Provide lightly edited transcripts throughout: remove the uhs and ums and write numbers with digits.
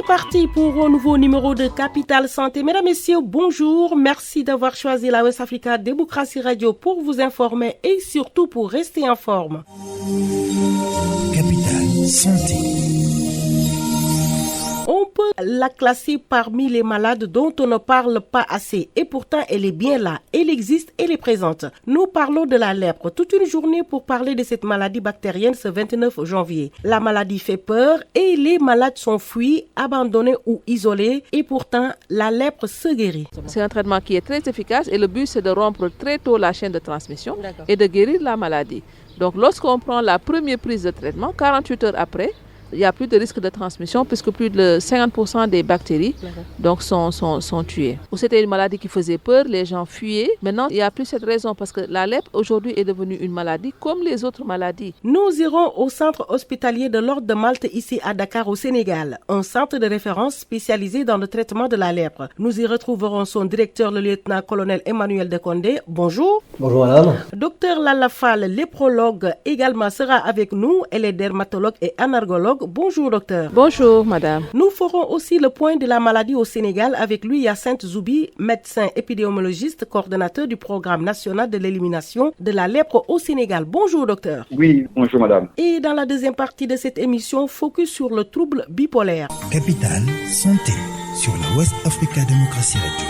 C'est parti pour un nouveau numéro de Capital Santé. Mesdames, Messieurs, bonjour. Merci d'avoir choisi la West Africa Démocratie Radio pour vous informer et surtout pour rester en forme. Capital Santé. On peut la classer parmi les malades dont on ne parle pas assez et pourtant elle est bien là, elle existe, elle est présente. Nous parlons de la lèpre, toute une journée pour parler de cette maladie bactérienne ce 29 janvier. La maladie fait peur et les malades sont fuis, abandonnés ou isolés et pourtant la lèpre se guérit. C'est un traitement qui est très efficace et le but c'est de rompre très tôt la chaîne de transmission et de guérir la maladie. Donc lorsqu'on prend la première prise de traitement, 48 heures après, il n'y a plus de risque de transmission puisque plus de 50% des bactéries donc sont tuées. Ou c'était une maladie qui faisait peur, les gens fuyaient. Maintenant, il n'y a plus cette raison parce que la lèpre aujourd'hui est devenue une maladie comme les autres maladies. Nous irons au centre hospitalier de l'Ordre de Malte ici à Dakar au Sénégal, un centre de référence spécialisé dans le traitement de la lèpre. Nous y retrouverons son directeur, le lieutenant-colonel Emmanuel Dekondé. Bonjour. Bonjour madame. Docteur Lalla Fall, léprologue, également sera avec nous. Elle est dermatologue et anergologue. Bonjour docteur. Bonjour madame. Nous ferons aussi le point de la maladie au Sénégal avec lui Hyacinthe Zoubi, médecin épidémiologiste, coordonnateur du programme national de l'élimination de la lèpre au Sénégal. Bonjour docteur. Oui, bonjour madame. Et dans la deuxième partie de cette émission, focus sur le trouble bipolaire. Capital Santé sur la West Africa Démocratie Radio.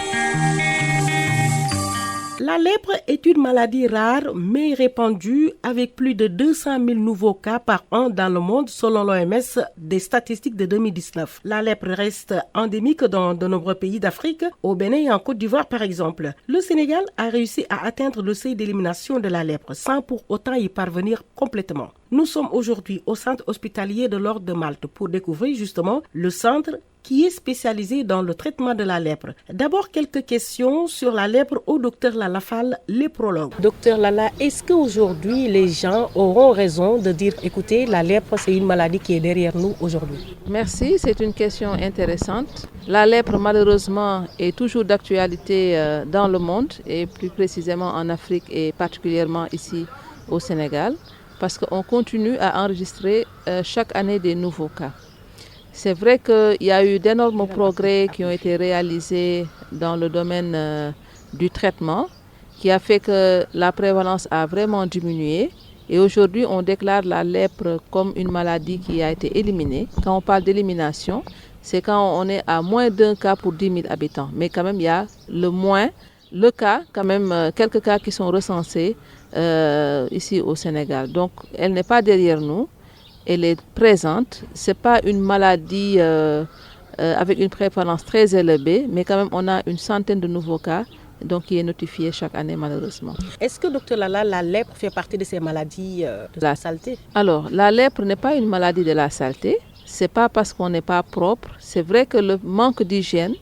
La lèpre est une maladie rare mais répandue avec plus de 200 000 nouveaux cas par an dans le monde selon l'OMS des statistiques de 2019. La lèpre reste endémique dans de nombreux pays d'Afrique, au Bénin et en Côte d'Ivoire par exemple. Le Sénégal a réussi à atteindre le seuil d'élimination de la lèpre sans pour autant y parvenir complètement. Nous sommes aujourd'hui au centre hospitalier de l'Ordre de Malte pour découvrir justement le centre qui est spécialisé dans le traitement de la lèpre. D'abord, quelques questions sur la lèpre au docteur Lalla Fall, léprologue. Docteur Lalla, est-ce qu'aujourd'hui les gens auront raison de dire, écoutez, la lèpre c'est une maladie qui est derrière nous aujourd'hui? Merci, c'est une question intéressante. La lèpre malheureusement est toujours d'actualité dans le monde et plus précisément en Afrique et particulièrement ici au Sénégal parce qu'on continue à enregistrer chaque année des nouveaux cas. C'est vrai qu'il y a eu d'énormes progrès qui ont été réalisés dans le domaine du traitement, qui a fait que la prévalence a vraiment diminué. Et aujourd'hui, on déclare la lèpre comme une maladie qui a été éliminée. Quand on parle d'élimination, c'est quand on est à moins d'un cas pour 10 000 habitants. Mais quand même, il y a le cas, quand même, quelques cas qui sont recensés ici au Sénégal. Donc, elle n'est pas derrière nous. Elle est présente. Ce n'est pas une maladie avec une prévalence très élevée, mais quand même on a une centaine de nouveaux cas donc, qui est notifié chaque année malheureusement. Est-ce que, docteur Lalla, la lèpre fait partie de ces maladies de la saleté? Alors, la lèpre n'est pas une maladie de la saleté. Ce n'est pas parce qu'on n'est pas propre. C'est vrai que le manque d'hygiène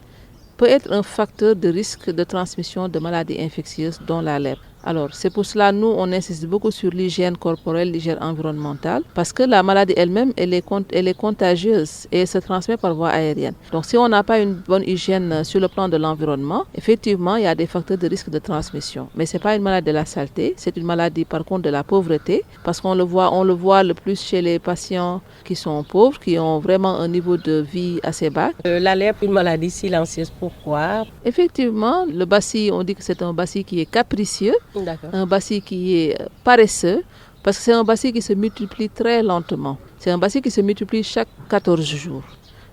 peut être un facteur de risque de transmission de maladies infectieuses dont la lèpre. Alors, c'est pour cela, nous, on insiste beaucoup sur l'hygiène corporelle, l'hygiène environnementale, parce que la maladie elle-même, elle est contagieuse et elle se transmet par voie aérienne. Donc, si on n'a pas une bonne hygiène sur le plan de l'environnement, effectivement, il y a des facteurs de risque de transmission. Mais ce n'est pas une maladie de la saleté, c'est une maladie, par contre, de la pauvreté, parce qu'on le voit le plus chez les patients qui sont pauvres, qui ont vraiment un niveau de vie assez bas. La lèpre, une maladie silencieuse, pourquoi? Effectivement, le bacille, on dit que c'est un bacille qui est capricieux. D'accord. Un bacille qui est paresseux parce que c'est un bacille qui se multiplie très lentement. C'est un bacille qui se multiplie chaque 14 jours.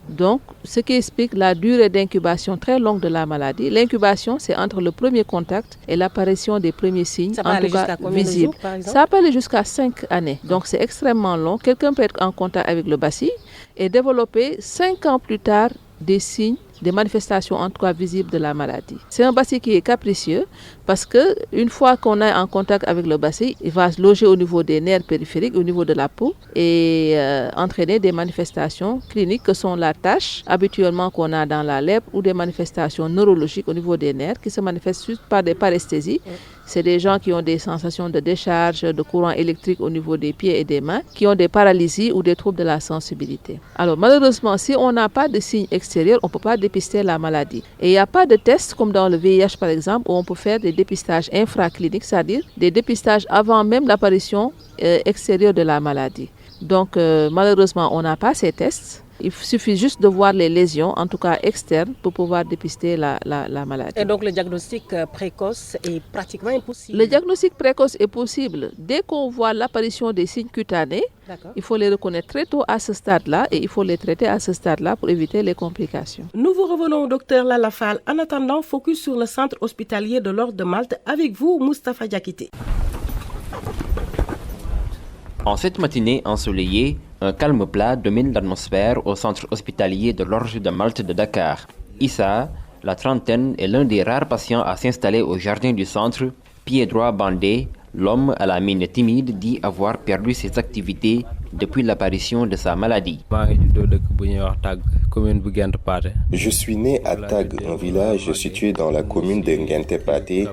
Donc, ce qui explique la durée d'incubation très longue de la maladie. L'incubation, c'est entre le premier contact et l'apparition des premiers signes, en tout cas visibles. Ça peut aller jusqu'à 5 années. Donc, c'est extrêmement long. Quelqu'un peut être en contact avec le bacille et développer 5 ans plus tard des signes, des manifestations en tout cas visibles de la maladie. C'est un bacille qui est capricieux parce que une fois qu'on est en contact avec le bacille, il va se loger au niveau des nerfs périphériques, au niveau de la peau et entraîner des manifestations cliniques que sont la tache habituellement qu'on a dans la lèpre ou des manifestations neurologiques au niveau des nerfs qui se manifestent juste par des paresthésies. C'est des gens qui ont des sensations de décharge, de courant électrique au niveau des pieds et des mains, qui ont des paralysies ou des troubles de la sensibilité. Alors malheureusement, si on n'a pas de signes extérieurs, on ne peut pas dépister la maladie. Et il n'y a pas de tests comme dans le VIH par exemple, où on peut faire des dépistages infracliniques, c'est-à-dire des dépistages avant même l'apparition extérieure de la maladie. Donc malheureusement, on n'a pas ces tests. Il suffit juste de voir les lésions, en tout cas externes, pour pouvoir dépister la maladie. Et donc le diagnostic précoce est pratiquement impossible. Le diagnostic précoce est possible. Dès qu'on voit l'apparition des signes cutanés, il faut les reconnaître très tôt à ce stade-là et il faut les traiter à ce stade-là pour éviter les complications. Nous vous revenons au docteur Lalla Fall. En attendant, focus sur le centre hospitalier de l'Ordre de Malte avec vous, Moustapha Diakité. En cette matinée ensoleillée, un calme plat domine l'atmosphère au centre hospitalier de l'Ordre de Malte de Dakar. Issa, la trentaine, est l'un des rares patients à s'installer au jardin du centre, pieds droits bandés. L'homme à la mine timide dit avoir perdu ses activités depuis l'apparition de sa maladie. Je suis né à Tag, un village situé dans la commune de Ngente-Paté.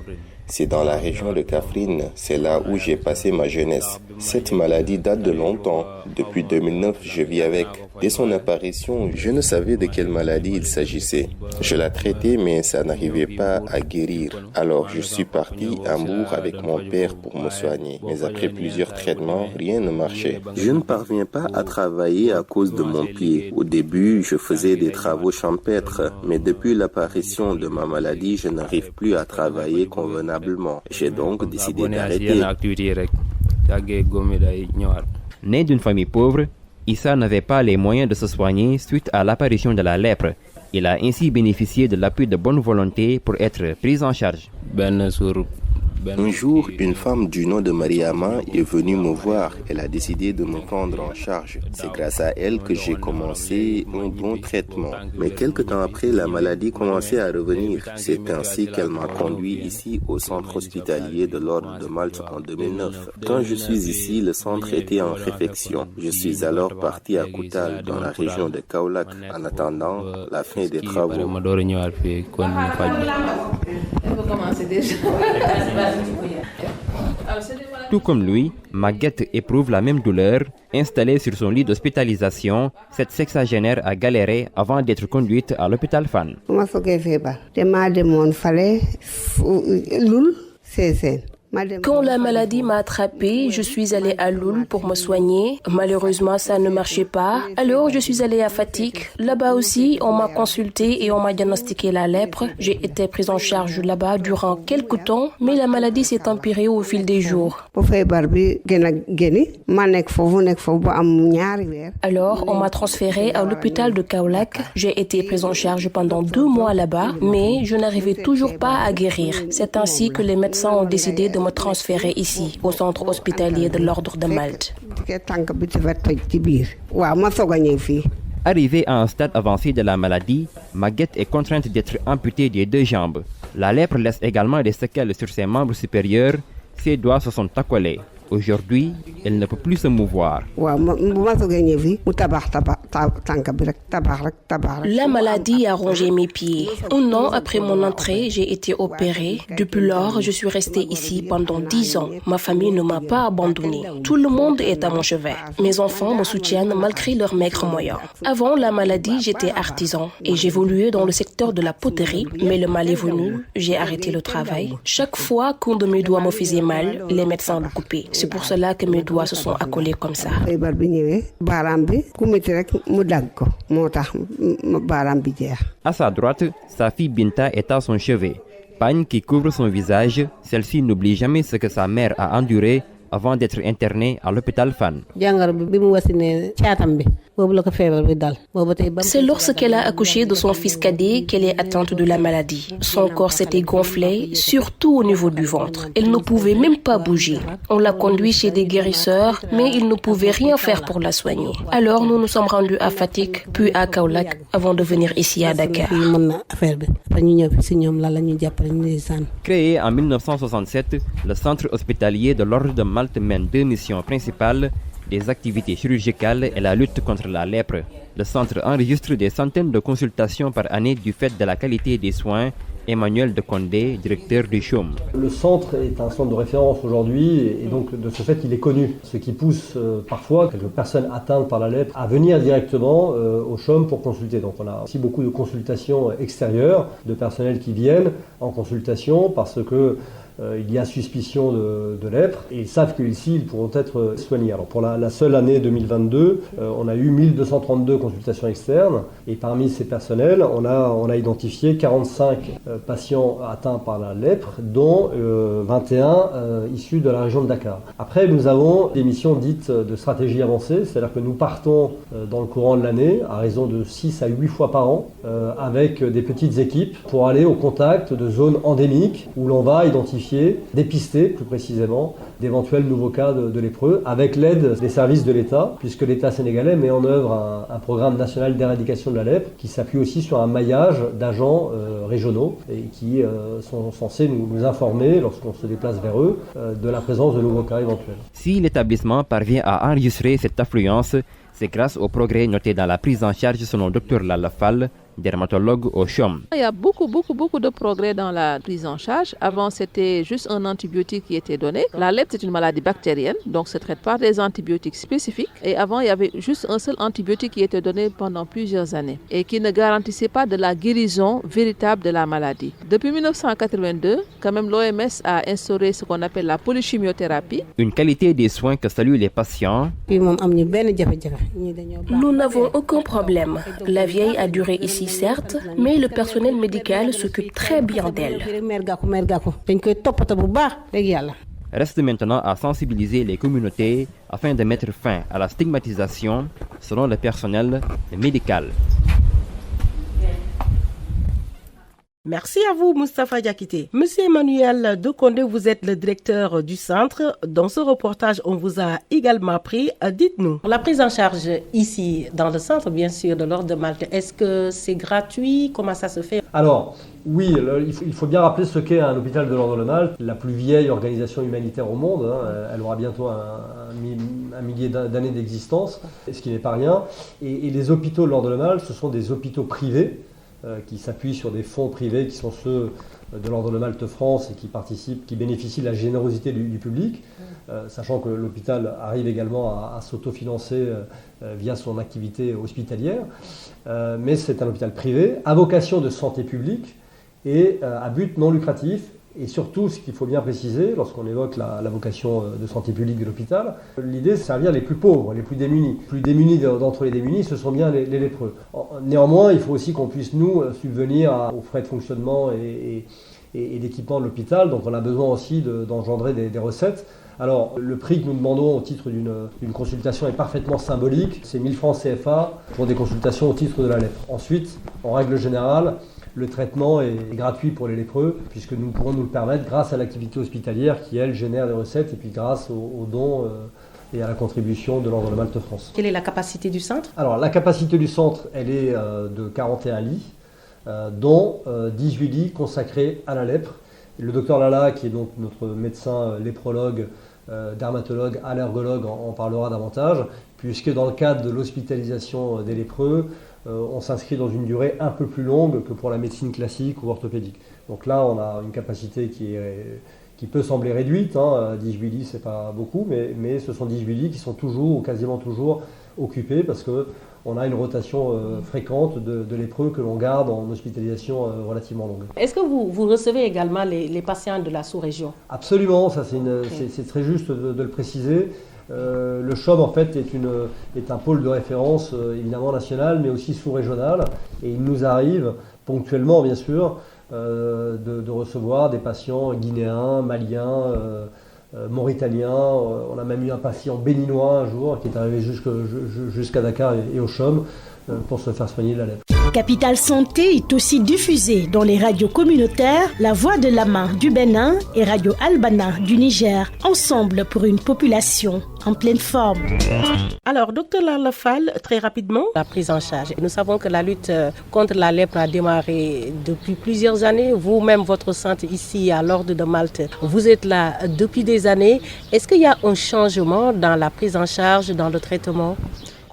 C'est dans la région de Kaffrine, c'est là où j'ai passé ma jeunesse. Cette maladie date de longtemps. Depuis 2009, je vis avec. Dès son apparition, je ne savais de quelle maladie il s'agissait. Je la traitais, mais ça n'arrivait pas à guérir. Alors, je suis parti à Hambourg avec mon père pour me soigner. Mais après plusieurs traitements, rien ne marchait. Je ne parviens pas à travailler à cause de mon pied. Au début, je faisais des travaux champêtres, mais depuis l'apparition de ma maladie, je n'arrive plus à travailler convenablement. J'ai donc décidé d'arrêter. Né d'une famille pauvre, Issa n'avait pas les moyens de se soigner suite à l'apparition de la lèpre. Il a ainsi bénéficié de l'appui de bonne volonté pour être pris en charge. Un jour, une femme du nom de Mariama est venue me voir. Elle a décidé de me prendre en charge. C'est grâce à elle que j'ai commencé un bon traitement. Mais quelque temps après, la maladie commençait à revenir. C'est ainsi qu'elle m'a conduit ici au centre hospitalier de l'Ordre de Malte en 2009. Quand je suis ici, le centre était en réfection. Je suis alors parti à Koutal, dans la région de Kaolack, en attendant la fin des travaux. Tout comme lui, Maguette éprouve la même douleur. Installée sur son lit d'hospitalisation, cette sexagénaire a galéré avant d'être conduite à l'hôpital Fann. Quand la maladie m'a attrapée, je suis allée à Loul pour me soigner. Malheureusement, ça ne marchait pas. Alors, je suis allée à Fatick. Là-bas aussi, on m'a consulté et on m'a diagnostiqué la lèpre. J'ai été prise en charge là-bas durant quelques temps, mais la maladie s'est empirée au fil des jours. Alors, on m'a transférée à l'hôpital de Kaolack. J'ai été prise en charge pendant 2 mois là-bas, mais je n'arrivais toujours pas à guérir. C'est ainsi que les médecins ont décidé de me transférer ici, au centre hospitalier de l'Ordre de Malte. Arrivée à un stade avancé de la maladie, Maguette est contrainte d'être amputée des 2 jambes. La lèpre laisse également des séquelles sur ses membres supérieurs. Ses doigts se sont accolés. Aujourd'hui, elle ne peut plus se mouvoir. La maladie a rongé mes pieds. 1 an après mon entrée, j'ai été opérée. Depuis lors, je suis restée ici pendant 10 ans. Ma famille ne m'a pas abandonnée. Tout le monde est à mon chevet. Mes enfants me soutiennent malgré leurs maigres moyens. Avant la maladie, j'étais artisan et j'évoluais dans le secteur de la poterie. Mais le mal est venu, j'ai arrêté le travail. Chaque fois qu'un de mes doigts me faisait mal, les médecins le coupaient. C'est pour cela que mes doigts se sont accolés comme ça. À sa droite, sa fille Binta est à son chevet. Pagne qui couvre son visage, celle-ci n'oublie jamais ce que sa mère a enduré avant d'être internée à l'hôpital Fann. C'est lorsqu'elle a accouché de son fils cadet qu'elle est atteinte de la maladie. Son corps s'était gonflé, surtout au niveau du ventre. Elle ne pouvait même pas bouger. On l'a conduite chez des guérisseurs, mais ils ne pouvaient rien faire pour la soigner. Alors nous nous sommes rendus à Fatick, puis à Kaolack, avant de venir ici à Dakar. Créé en 1967, le centre hospitalier de l'Ordre de Malte mène 2 missions principales, des activités chirurgicales et la lutte contre la lèpre. Le centre enregistre des centaines de consultations par année du fait de la qualité des soins. Emmanuel de Condé, directeur du CHUM. Le centre est un centre de référence aujourd'hui et donc de ce fait il est connu. Ce qui pousse parfois quelques personnes atteintes par la lèpre à venir directement au CHUM pour consulter. Donc on a aussi beaucoup de consultations extérieures, de personnel qui viennent en consultation parce que il y a suspicion de lèpre et ils savent qu'ici ils pourront être soignés. Alors pour la seule année 2022, on a eu 1232 consultations externes et parmi ces personnels, on a identifié 45 patients atteints par la lèpre, dont 21 issus de la région de Dakar. Après, nous avons des missions dites de stratégie avancée, c'est-à-dire que nous partons dans le courant de l'année à raison de 6 à 8 fois par an avec des petites équipes pour aller au contact de zones endémiques où l'on va identifier, dépister plus précisément d'éventuels nouveaux cas de lépreux avec l'aide des services de l'État, puisque l'État sénégalais met en œuvre un programme national d'éradication de la lèpre qui s'appuie aussi sur un maillage d'agents régionaux et qui sont censés nous informer lorsqu'on se déplace vers eux de la présence de nouveaux cas éventuels. Si l'établissement parvient à enregistrer cette affluence, c'est grâce aux progrès notés dans la prise en charge selon Dr Lalla Fall, dermatologue au CHUM. Il y a beaucoup de progrès dans la prise en charge. Avant, c'était juste un antibiotique qui était donné. La lèpre, c'est une maladie bactérienne, donc se traite par des antibiotiques spécifiques. Et avant, il y avait juste un seul antibiotique qui était donné pendant plusieurs années et qui ne garantissait pas de la guérison véritable de la maladie. Depuis 1982, quand même, l'OMS a instauré ce qu'on appelle la polychimiothérapie. Une qualité des soins que saluent les patients. Nous n'avons aucun problème. La vieille a duré ici, certes, mais le personnel médical s'occupe très bien d'elle. Reste maintenant à sensibiliser les communautés afin de mettre fin à la stigmatisation selon le personnel médical. Merci à vous, Moustapha Diakité. Monsieur Emmanuel Dekondé, vous êtes le directeur du centre. Dans ce reportage, on vous a également pris. Dites-nous, la prise en charge ici, dans le centre, bien sûr, de l'Ordre de Malte, est-ce que c'est gratuit? Comment ça se fait? Alors, oui, il faut bien rappeler ce qu'est un hôpital de l'Ordre de Malte, la plus vieille organisation humanitaire au monde. Elle aura bientôt un millier d'années d'existence, ce qui n'est pas rien. Et les hôpitaux de l'Ordre de Malte, ce sont des hôpitaux privés qui s'appuient sur des fonds privés qui sont ceux de l'Ordre de Malte France et qui bénéficient de la générosité du public, sachant que l'hôpital arrive également à s'autofinancer via son activité hospitalière. Mais c'est un hôpital privé à vocation de santé publique et à but non lucratif. Et surtout, ce qu'il faut bien préciser, lorsqu'on évoque la vocation de santé publique de l'hôpital, l'idée c'est de servir les plus pauvres, les plus démunis. Les plus démunis d'entre les démunis, ce sont bien les lépreux. Néanmoins, il faut aussi qu'on puisse, nous, subvenir aux frais de fonctionnement et d'équipement de l'hôpital. Donc on a besoin aussi d'engendrer des recettes. Alors, le prix que nous demandons au titre d'une consultation est parfaitement symbolique. C'est 1000 francs CFA pour des consultations au titre de la lèpre. Ensuite, en règle générale, le traitement est gratuit pour les lépreux, puisque nous pourrons nous le permettre grâce à l'activité hospitalière qui, elle, génère des recettes, et puis grâce aux dons et à la contribution de l'Ordre de Malte France. Quelle est la capacité du centre? Alors, la capacité du centre, elle est de 41 lits, dont 18 lits consacrés à la lèpre. Et le docteur Lalla, qui est donc notre médecin léprologue, dermatologue, allergologue, en parlera davantage, puisque dans le cadre de l'hospitalisation des lépreux, on s'inscrit dans une durée un peu plus longue que pour la médecine classique ou orthopédique. Donc là, on a une capacité qui peut sembler réduite, 18 lits, c'est pas beaucoup, mais ce sont 18 lits qui sont toujours ou quasiment toujours occupés parce qu'on a une rotation fréquente de lépreux que l'on garde en hospitalisation relativement longue. Est-ce que vous recevez également les patients de la sous-région? Absolument, ça c'est très juste de le préciser. Le CHUM en fait est un pôle de référence évidemment national mais aussi sous-régional et il nous arrive ponctuellement bien sûr de recevoir des patients guinéens, maliens, mauritaniens. On a même eu un patient béninois un jour qui est arrivé jusqu'à Dakar et au CHUM pour se faire soigner de la lèpre. Capital Santé est aussi diffusée dans les radios communautaires La Voix de l'Ama du Bénin et Radio Albana du Niger, ensemble pour une population en pleine forme. Alors, Dr Lalla Fall, très rapidement, la prise en charge. Nous savons que la lutte contre la lèpre a démarré depuis plusieurs années. Vous-même, votre centre ici à l'Ordre de Malte, vous êtes là depuis des années. Est-ce qu'il y a un changement dans la prise en charge, dans le traitement?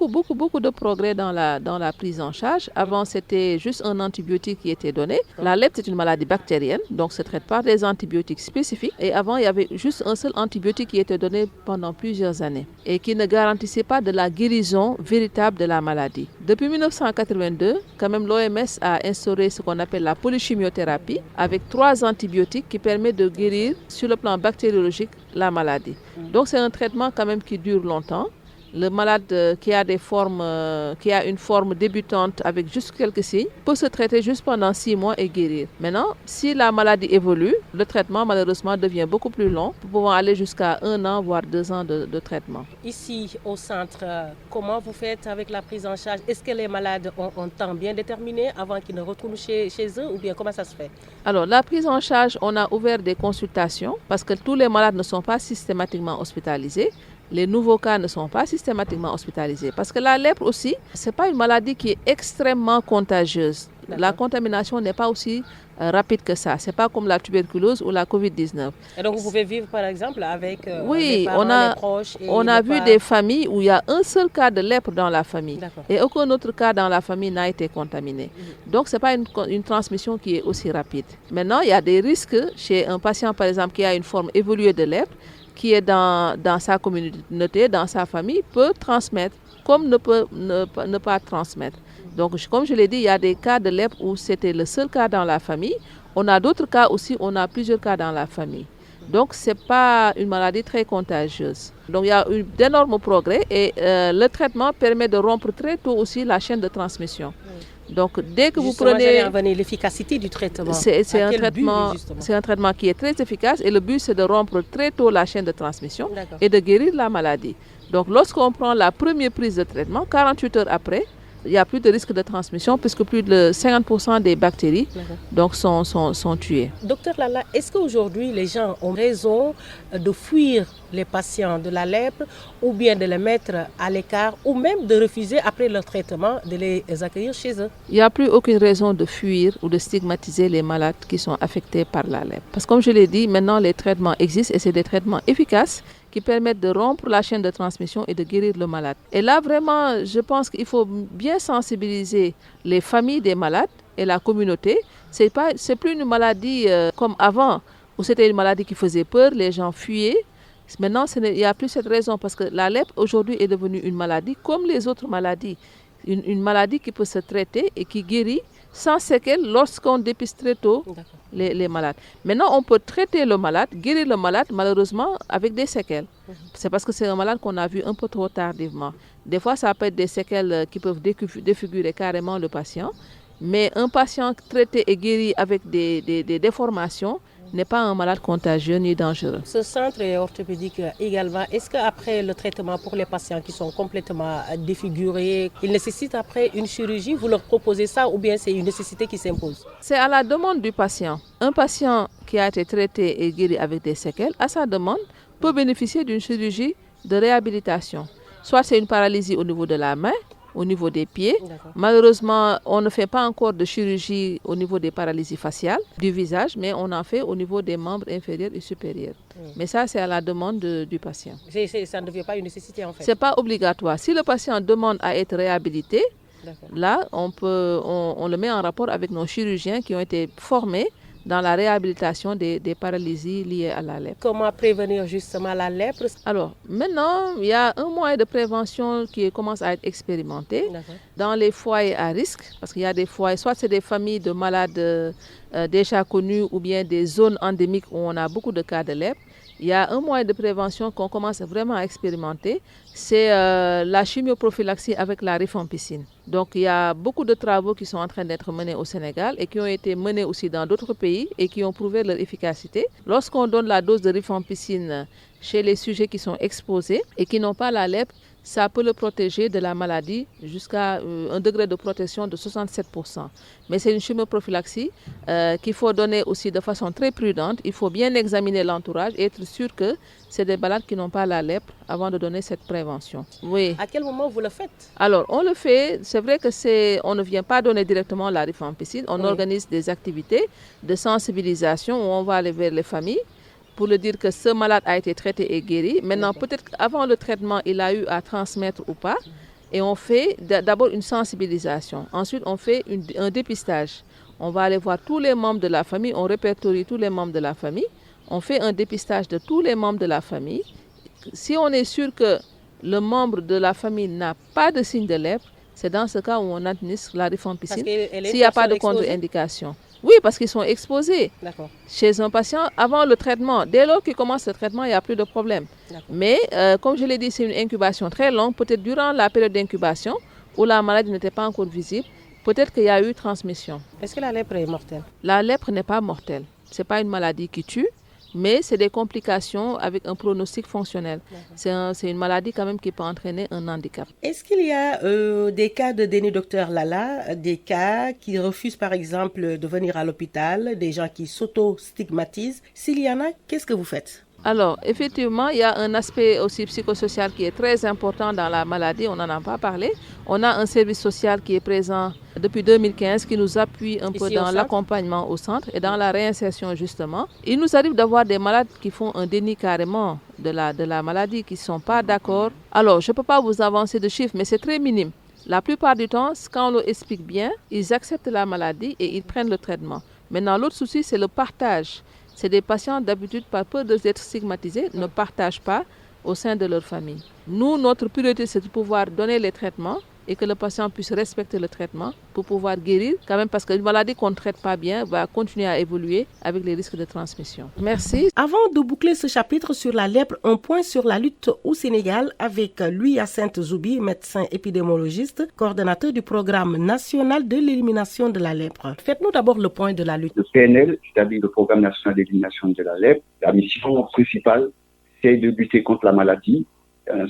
beaucoup de progrès dans la prise en charge. Avant, c'était juste un antibiotique qui était donné. La lèpre, c'est une maladie bactérienne, donc se traite par des antibiotiques spécifiques. Et avant, il y avait juste un seul antibiotique qui était donné pendant plusieurs années et qui ne garantissait pas de la guérison véritable de la maladie. Depuis 1982, quand même, l'OMS a instauré ce qu'on appelle la polychimiothérapie avec 3 antibiotiques qui permettent de guérir sur le plan bactériologique la maladie. Donc c'est un traitement quand même qui dure longtemps. Le malade qui a une forme débutante avec juste quelques signes peut se traiter juste pendant 6 mois et guérir. Maintenant, si la maladie évolue, le traitement malheureusement devient beaucoup plus long pour pouvoir aller jusqu'à 1 an voire 2 ans de traitement. Ici au centre, comment vous faites avec la prise en charge? Est-ce que les malades ont un temps bien déterminé avant qu'ils ne retournent chez eux ou bien comment ça se fait? Alors la prise en charge, on a ouvert des consultations parce que tous les malades ne sont pas systématiquement hospitalisés. Les nouveaux cas ne sont pas systématiquement hospitalisés. Parce que la lèpre aussi, ce n'est pas une maladie qui est extrêmement contagieuse. D'accord. La contamination n'est pas aussi rapide que ça. Ce n'est pas comme la tuberculose ou la COVID-19. Et donc vous pouvez vivre par exemple avec oui, les parents, les proches on a vu des familles où il y a un seul cas de lèpre dans la famille. D'accord. Et aucun autre cas dans la famille n'a été contaminé. Donc ce n'est pas une transmission qui est aussi rapide. Maintenant, il y a des risques chez un patient par exemple qui a une forme évoluée de lèpre, qui est dans sa communauté, dans sa famille, peut transmettre, comme ne peut ne pas transmettre. Donc, comme je l'ai dit, il y a des cas de lèpre où c'était le seul cas dans la famille. On a d'autres cas aussi, on a plusieurs cas dans la famille. Donc, ce n'est pas une maladie très contagieuse. Donc, il y a eu d'énormes progrès et le traitement permet de rompre très tôt aussi la chaîne de transmission. Donc, dès que justement, vous prenez... revenir l'efficacité du traitement. C'est un traitement qui est très efficace et le but, c'est de rompre très tôt la chaîne de transmission et de guérir la maladie. Donc, lorsqu'on prend la première prise de traitement, 48 heures après, il n'y a plus de risque de transmission puisque plus de 50% des bactéries donc, sont tuées. Docteur Lala, est-ce qu'aujourd'hui les gens ont raison de fuir les patients de la lèpre ou bien de les mettre à l'écart ou même de refuser après leur traitement de les accueillir chez eux? Il n'y a plus aucune raison de fuir ou de stigmatiser les malades qui sont affectés par la lèpre. Parce que comme je l'ai dit, maintenant les traitements existent et c'est des traitements efficaces qui permettent de rompre la chaîne de transmission et de guérir le malade. Et là, vraiment, je pense qu'il faut bien sensibiliser les familles des malades et la communauté. C'est plus une maladie comme avant, où c'était une maladie qui faisait peur, les gens fuyaient. Maintenant, il n'y a plus cette raison parce que la lèpre, aujourd'hui, est devenue une maladie comme les autres maladies. Une maladie qui peut se traiter et qui guérit sans séquelles lorsqu'on dépiste très tôt les malades. Maintenant, on peut traiter le malade, guérir le malade, malheureusement, avec des séquelles. C'est parce que c'est un malade qu'on a vu un peu trop tardivement. Des fois, ça peut être des séquelles qui peuvent défigurer carrément le patient. Mais un patient traité et guéri avec des déformations n'est pas un malade contagieux ni dangereux. Ce centre est orthopédique également. Est-ce qu'après le traitement pour les patients qui sont complètement défigurés, ils nécessitent après une chirurgie? Vous leur proposez ça ou bien c'est une nécessité qui s'impose? C'est à la demande du patient. Un patient qui a été traité et guéri avec des séquelles, à sa demande, peut bénéficier d'une chirurgie de réhabilitation. Soit c'est une paralysie au niveau de la main, au niveau des pieds. Malheureusement, on ne fait pas encore de chirurgie au niveau des paralysies faciales du visage, mais on en fait au niveau des membres inférieurs et supérieurs. Mais ça, c'est à la demande du patient. Ça ne devient pas une nécessité en fait? Ce n'est pas obligatoire. Si le patient demande à être réhabilité, là, on le met en rapport avec nos chirurgiens qui ont été formés dans la réhabilitation des paralysies liées à la lèpre. Comment prévenir justement la lèpre? Alors, maintenant, il y a un moyen de prévention qui commence à être expérimenté dans les foyers à risque, parce qu'il y a des foyers, soit c'est des familles de malades déjà connus ou bien des zones endémiques où on a beaucoup de cas de lèpre. Il y a un moyen de prévention qu'on commence vraiment à expérimenter, c'est la chimioprophylaxie avec la rifampicine. Donc il y a beaucoup de travaux qui sont en train d'être menés au Sénégal et qui ont été menés aussi dans d'autres pays et qui ont prouvé leur efficacité. Lorsqu'on donne la dose de rifampicine chez les sujets qui sont exposés et qui n'ont pas la lèpre, ça peut le protéger de la maladie jusqu'à un degré de protection de 67%. Mais c'est une chimioprophylaxie qu'il faut donner aussi de façon très prudente. Il faut bien examiner l'entourage et être sûr que c'est des malades qui n'ont pas la lèpre avant de donner cette prévention. Oui. À quel moment vous le faites? Alors, on le fait. C'est vrai que on ne vient pas donner directement la rifampicine. On organise des activités de sensibilisation où on va aller vers les familles pour le dire que ce malade a été traité et guéri. Maintenant, peut-être qu'avant le traitement, il a eu à transmettre ou pas. Et on fait d'abord une sensibilisation. Ensuite, on fait un dépistage. On va aller voir tous les membres de la famille, on répertorie tous les membres de la famille. On fait un dépistage de tous les membres de la famille. Si on est sûr que le membre de la famille n'a pas de signe de lèpre, c'est dans ce cas où on administre la rifampicine s'il n'y a pas de contre-indication. Oui, parce qu'ils sont exposés. D'accord. Chez un patient, avant le traitement, dès lors qu'il commence le traitement, il n'y a plus de problème. Mais comme je l'ai dit, c'est une incubation très longue. Peut-être durant la période d'incubation, où la maladie n'était pas encore visible, peut-être qu'il y a eu transmission. Est-ce que la lèpre est mortelle? La lèpre n'est pas mortelle. Ce n'est pas une maladie qui tue, mais c'est des complications avec un pronostic fonctionnel. C'est une maladie quand même qui peut entraîner un handicap. Est-ce qu'il y a des cas de déni docteur Lala, des cas qui refusent par exemple de venir à l'hôpital, des gens qui s'auto-stigmatisent? S'il y en a, qu'est-ce que vous faites? Alors, effectivement, il y a un aspect aussi psychosocial qui est très important dans la maladie, on n'en a pas parlé. On a un service social qui est présent depuis 2015 qui nous appuie un peu dans l'accompagnement au centre et dans la réinsertion justement. Il nous arrive d'avoir des malades qui font un déni carrément de la maladie, qui ne sont pas d'accord. Alors, je ne peux pas vous avancer de chiffres, mais c'est très minime. La plupart du temps, quand on leur explique bien, ils acceptent la maladie et ils prennent le traitement. Maintenant, l'autre souci, c'est le partage. C'est des patients d'habitude, par peur d'être stigmatisés, ne partagent pas au sein de leur famille. Nous, notre priorité, c'est de pouvoir donner les traitements et que le patient puisse respecter le traitement pour pouvoir guérir, quand même parce qu'une maladie qu'on ne traite pas bien va continuer à évoluer avec les risques de transmission. Merci. Avant de boucler ce chapitre sur la lèpre, un point sur la lutte au Sénégal avec Louis-Hyacinthe Zoubi, médecin épidémiologiste, coordonnateur du programme national de l'élimination de la lèpre. Faites-nous d'abord le point de la lutte. Le PNL, c'est-à-dire le programme national d'élimination de la lèpre, la mission principale, c'est de lutter contre la maladie,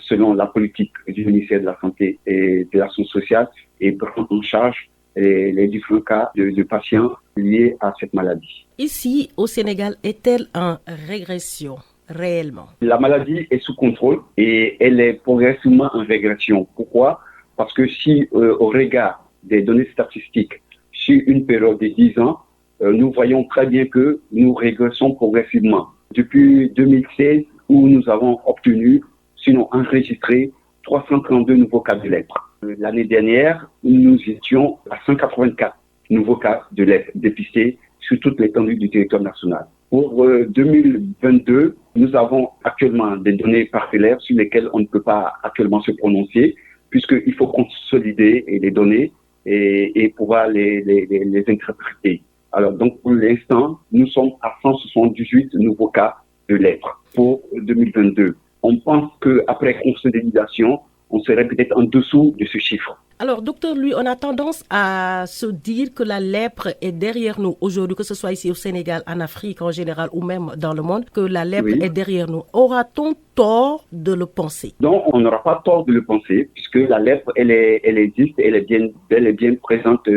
selon la politique du ministère de la Santé et de l'Action sociale, et prendre en charge les différents cas de patients liés à cette maladie. Ici, au Sénégal, est-elle en régression réellement? La maladie est sous contrôle et elle est progressivement en régression. Pourquoi? Parce que si, au regard des données statistiques, sur une période de 10 ans, nous voyons très bien que nous régressons progressivement. Depuis 2016, où nous avons obtenu, sinon enregistré, 332 nouveaux cas de lèpre. L'année dernière, nous étions à 184 nouveaux cas de lèpre dépistés sur toute l'étendue du territoire national. Pour 2022, nous avons actuellement des données parcellaires sur lesquelles on ne peut pas actuellement se prononcer, puisqu'il faut consolider les données et pouvoir les interpréter. Alors, donc, pour l'instant, nous sommes à 178 nouveaux cas de lèpre pour 2022. On pense qu'après consolidation, on serait peut-être en dessous de ce chiffre. Alors, docteur Louis, on a tendance à se dire que la lèpre est derrière nous aujourd'hui, que ce soit ici au Sénégal, en Afrique en général ou même dans le monde, que la lèpre est derrière nous. Aura-t-on tort de le penser? Non, on n'aura pas tort de le penser, puisque la lèpre, elle existe, elle est bien présente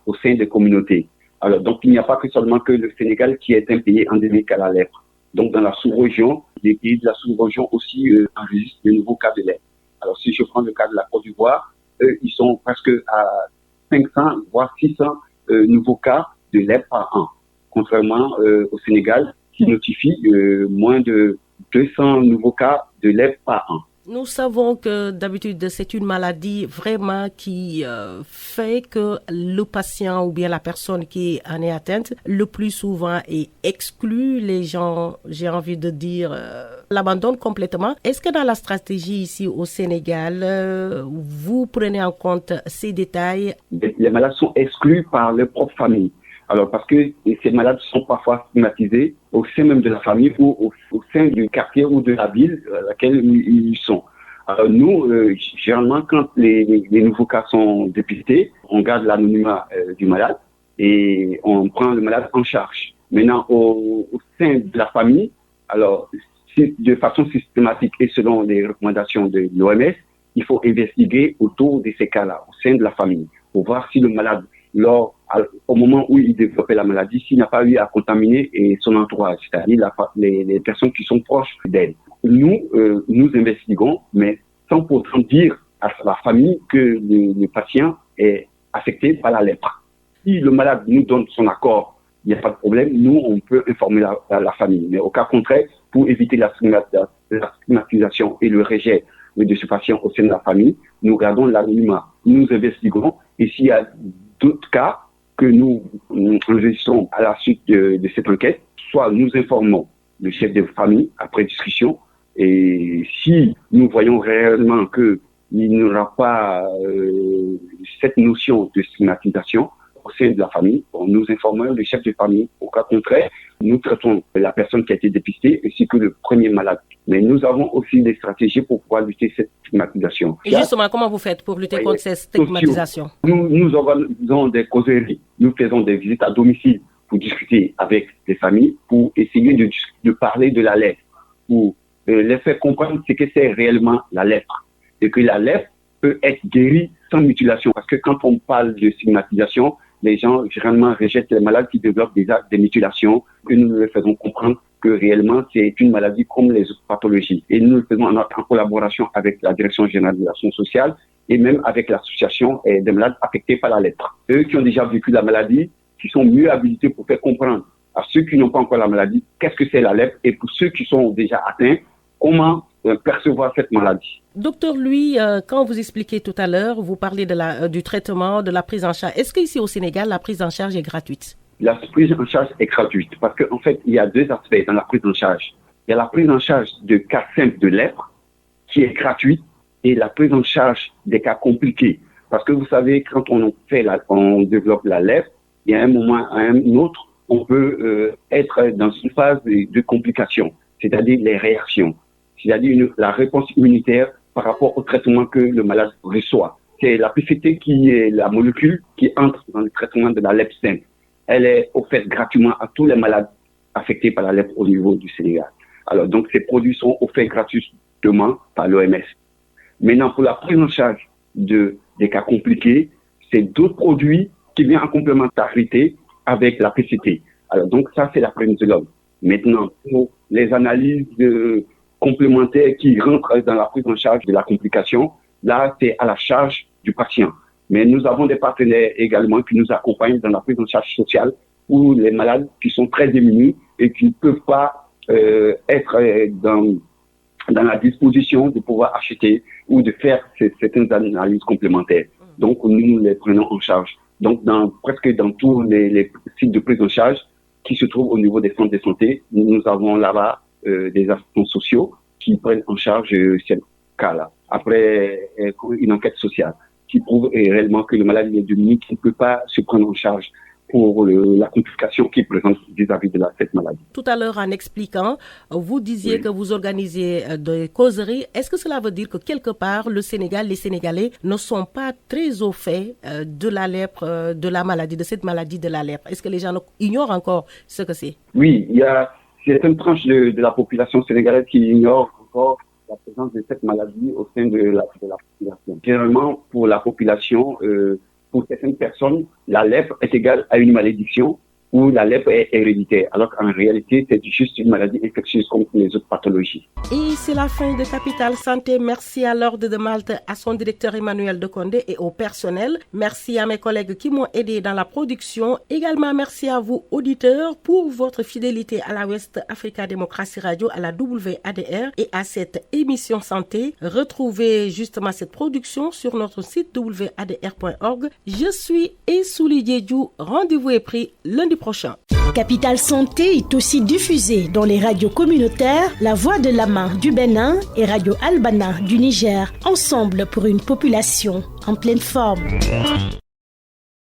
au sein des communautés. Alors, donc, il n'y a pas que seulement que le Sénégal qui est un pays endémique à la lèpre. Donc, dans la sous-région, les pays de la sous-région aussi enregistrent de nouveaux cas de lèpre. Alors, si je prends le cas de la Côte d'Ivoire, ils sont presque à 500, voire 600 nouveaux cas de lèpre par an. Contrairement au Sénégal, qui notifie moins de 200 nouveaux cas de lèpre par an. Nous savons que d'habitude, c'est une maladie vraiment qui fait que le patient ou bien la personne qui en est atteinte, le plus souvent est exclu. Les gens, j'ai envie de dire, l'abandonnent complètement. Est-ce que dans la stratégie ici au Sénégal, vous prenez en compte ces détails? Les malades sont exclus par leur propre famille. Alors, parce que ces malades sont parfois stigmatisés au sein même de la famille ou au sein du quartier ou de la ville à laquelle ils sont. Alors, nous, généralement, quand les nouveaux cas sont dépistés, on garde l'anonymat du malade et on prend le malade en charge. Maintenant, au sein de la famille, alors, de façon systématique et selon les recommandations de l'OMS, il faut investiguer autour de ces cas-là, au sein de la famille, pour voir si le malade, au moment où il développait la maladie, s'il n'a pas eu à contaminer son entourage, c'est-à-dire les personnes qui sont proches d'elle. Nous investiguons, mais sans pourtant dire à la famille que le patient est affecté par la lèpre. Si le malade nous donne son accord, il n'y a pas de problème, nous, on peut informer la famille. Mais au cas contraire, pour éviter la stigmatisation et le rejet de ce patient au sein de la famille, nous gardons l'anonymat. Nous investiguons et s'il y a d'autres cas que nous enregistrons à la suite de cette enquête, soit nous informons le chef de famille après discussion et si nous voyons réellement qu'il n'y aura pas cette notion de stigmatisation au sein de la famille, nous informons le chef de famille. Au cas contraire, nous traitons la personne qui a été dépistée ainsi que le premier malade. Mais nous avons aussi des stratégies pour pouvoir lutter cette stigmatisation. Et justement, comment vous faites pour lutter contre cette stigmatisation? Nous organisons des causeries, nous faisons des visites à domicile pour discuter avec les familles, pour essayer de parler de la lèpre, pour les faire comprendre ce que c'est réellement la lèpre. Et que la lèpre peut être guérie sans mutilation. Parce que quand on parle de stigmatisation, les gens généralement rejettent les malades qui développent des mutilations, que nous leur faisons comprendre que réellement c'est une maladie comme les autres pathologies. Et nous le faisons en collaboration avec la Direction générale de l'action sociale et même avec l'association des malades affectés par la lèpre. Eux qui ont déjà vécu la maladie, qui sont mieux habilités pour faire comprendre à ceux qui n'ont pas encore la maladie qu'est-ce que c'est la lèpre et pour ceux qui sont déjà atteints, comment percevoir cette maladie. Docteur Louis, quand vous expliquez tout à l'heure, vous parlez du traitement, de la prise en charge. Est-ce qu'ici au Sénégal, la prise en charge est gratuite? La prise en charge est gratuite parce qu'en fait, il y a deux aspects dans la prise en charge. Il y a la prise en charge de cas simples de lèpre qui est gratuite et la prise en charge des cas compliqués. Parce que vous savez, quand on développe la lèpre, il y a un moment à un autre, on peut être dans une phase de complication, c'est-à-dire les réactions. C'est-à-dire la réponse immunitaire par rapport au traitement que le malade reçoit. C'est la PCT qui est la molécule qui entre dans le traitement de la lèpre simple. Elle est offerte gratuitement à tous les malades affectés par la lèpre au niveau du Sénégal. Alors donc ces produits sont offerts gratuitement par l'OMS. Maintenant pour la prise en charge des cas compliqués, c'est d'autres produits qui viennent en complémentarité avec la PCT. Alors donc ça c'est la prénisolone. Maintenant pour les analyses complémentaires qui rentrent dans la prise en charge de la complication, là, c'est à la charge du patient. Mais nous avons des partenaires également qui nous accompagnent dans la prise en charge sociale pour les malades qui sont très démunis et qui ne peuvent pas être dans la disposition de pouvoir acheter ou de faire certaines analyses complémentaires. Donc, nous les prenons en charge. Donc, presque dans tous les sites de prise en charge qui se trouvent au niveau des centres de santé, nous avons là-bas des assistants sociaux qui prennent en charge ces cas-là. Après une enquête sociale qui prouve réellement que le malade est démuni, qui ne peut pas se prendre en charge pour la complication qu'il présente vis-à-vis de cette maladie. Tout à l'heure, en expliquant, vous disiez que vous organisez des causeries. Est-ce que cela veut dire que quelque part, le Sénégal, les Sénégalais ne sont pas très au fait de la lèpre, de la maladie, de cette maladie de la lèpre? Est-ce que les gens ignorent encore ce que c'est? Oui, il y a certaines tranches de la population sénégalaise qui ignorent encore la présence de cette maladie au sein de la population. Généralement, pour la population, pour certaines personnes, la lèpre est égale à une malédiction où la lèpre est héréditaire, alors qu'en réalité, c'est juste une maladie infectieuse comme les autres pathologies. Et c'est la fin de Capital Santé. Merci à l'Ordre de Malte, à son directeur Emmanuel Decondé et au personnel. Merci à mes collègues qui m'ont aidé dans la production. Également, merci à vous, auditeurs, pour votre fidélité à la West Africa Démocratie Radio, à la WADR et à cette émission santé. Retrouvez justement cette production sur notre site wadr.org. Je suis Essouli Diédiou. Rendez-vous est pris lundi prochain. Capital Santé est aussi diffusé dans les radios communautaires La Voix de l'Ama du Bénin et Radio Albana du Niger, ensemble pour une population en pleine forme.